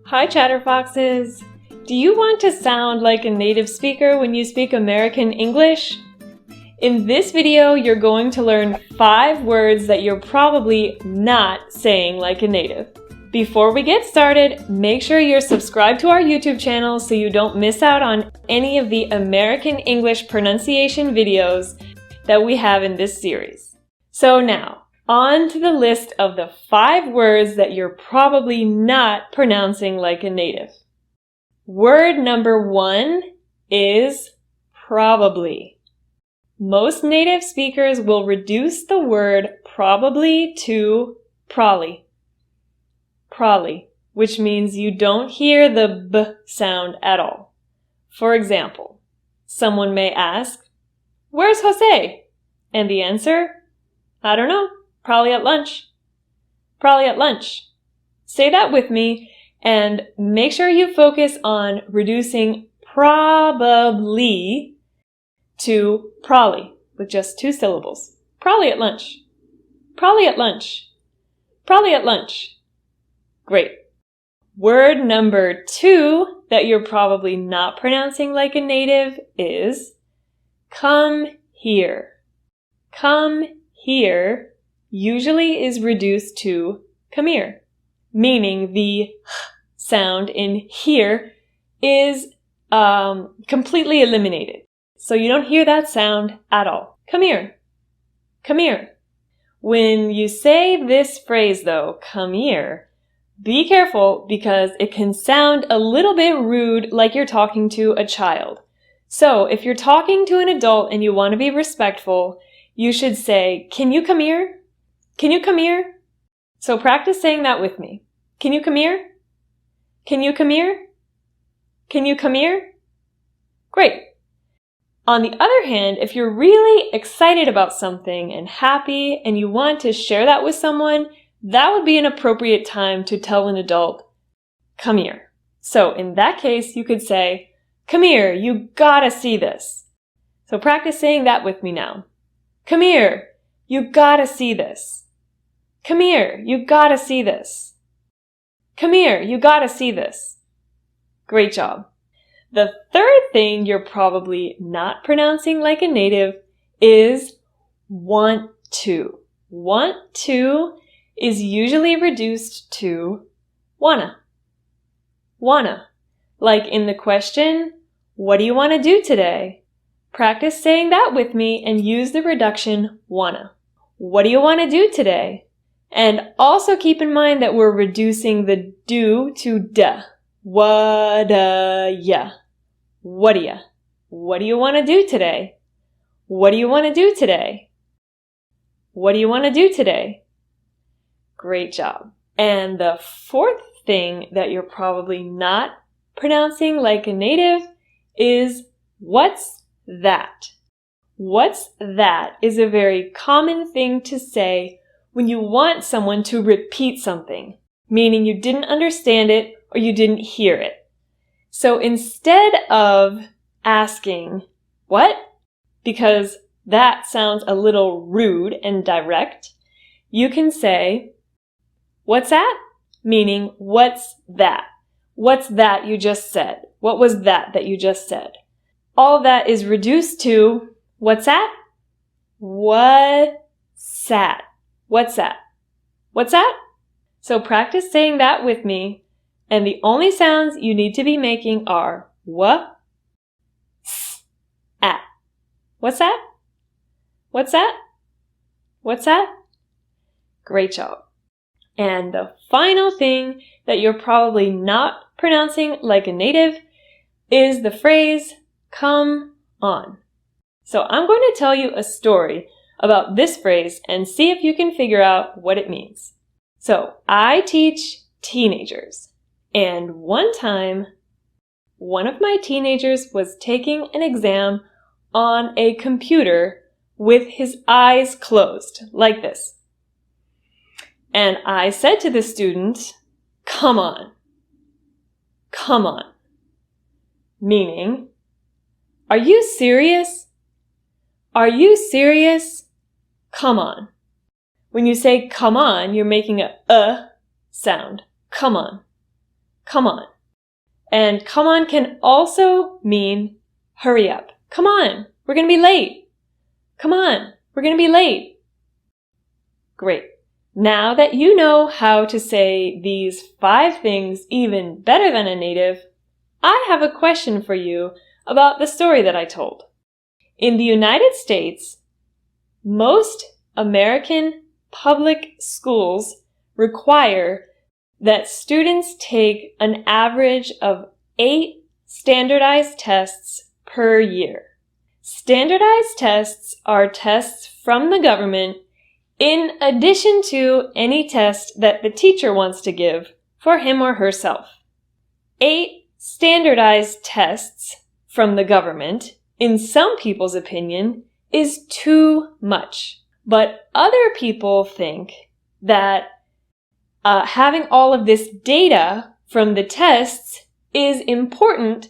Hi ChatterFoxes! Do you want to sound like a native speaker when you speak American English? In this video, you're going to learn 5 words that you're probably not saying like a native. Before we get started, make sure you're subscribed to our YouTube channel so you don't miss out on any of the American English pronunciation videos that we have in this series. So now, on to the list of the 5 words that you're probably not pronouncing like a native. Word number 1 is probably. Most native speakers will reduce the word probably to probably. Probably, which means you don't hear the b sound at all. For example, someone may ask, "Where's Jose?" And the answer, "I don't know. Probably at lunch." Probably at lunch. Say that with me and make sure you focus on reducing probably to probably with just 2 syllables. Probably at lunch. Probably at lunch. Probably at lunch. Great. Word number 2 that you're probably not pronouncing like a native is come here. Come here usually is reduced to come here, meaning the h sound in here is completely eliminated. So you don't hear that sound at all. Come here. Come here. When you say this phrase though, come here, be careful because it can sound a little bit rude like you're talking to a child. So if you're talking to an adult and you want to be respectful, you should say, "Can you come here? Can you come here?" So practice saying that with me. Can you come here? Can you come here? Can you come here? Great. On the other hand, if you're really excited about something and happy and you want to share that with someone, that would be an appropriate time to tell an adult, "Come here." So in that case, you could say, "Come here, you gotta see this." So practice saying that with me now. "Come here, you gotta see this." "Come here, you gotta see this." "Come here, you gotta see this." Great job. The third thing you're probably not pronouncing like a native is want to. Want to is usually reduced to wanna. Wanna. Like in the question, "What do you want to do today?" Practice saying that with me and use the reduction wanna. What do you want to do today? And also keep in mind that we're reducing the do to da. What-ya? What-ya? What do you want to do today? What do you want to do today? What do you want to do today? Great job. And the fourth thing that you're probably not pronouncing like a native is what's that? What's that is a very common thing to say when you want someone to repeat something, meaning you didn't understand it or you didn't hear it. So instead of asking, "What?" because that sounds a little rude and direct, you can say, "What's that?" meaning, "What's that? What's that you just said? What was that you just said?" All that is reduced to, "What's that?" What's that? What's that? What's that? So practice saying that with me, and the only sounds you need to be making are wha, s, at. What's that? What's that? What's that? Great job. And the final thing that you're probably not pronouncing like a native is the phrase, "come on." So I'm going to tell you a story about this phrase and see if you can figure out what it means. So I teach teenagers, and one time, one of my teenagers was taking an exam on a computer with his eyes closed, like this. And I said to the student, "Come on. Come on." Meaning, "Are you serious? Are you serious? Come on." When you say come on, you're making a sound. Come on. come on. And come on can also mean hurry up. Come on, we're going to be late. Come on, we're going to be late. Great. Now that you know how to say these 5 things even better than a native, I have a question for you about the story that I told. In the United States, most American public schools require that students take an average of 8 standardized tests per year. Standardized tests are tests from the government in addition to any test that the teacher wants to give for him or herself. 8 standardized tests from the government, in some people's opinion, is too much. But other people think that having all of this data from the tests is important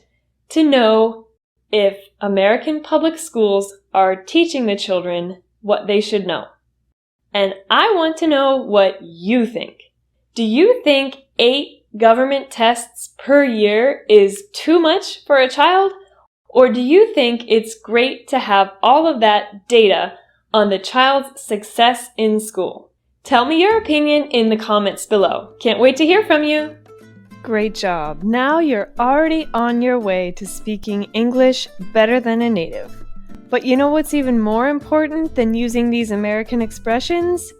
to know if American public schools are teaching the children what they should know. And I want to know what you think. Do you think 8 government tests per year is too much for a child? Or do you think it's great to have all of that data on the child's success in school? Tell me your opinion in the comments below. Can't wait to hear from you. Great job. Now you're already on your way to speaking English better than a native. But you know what's even more important than using these American expressions?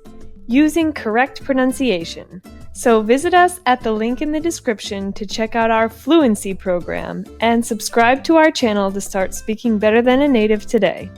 Using correct pronunciation. So visit us at the link in the description to check out our fluency program and subscribe to our channel to start speaking better than a native today.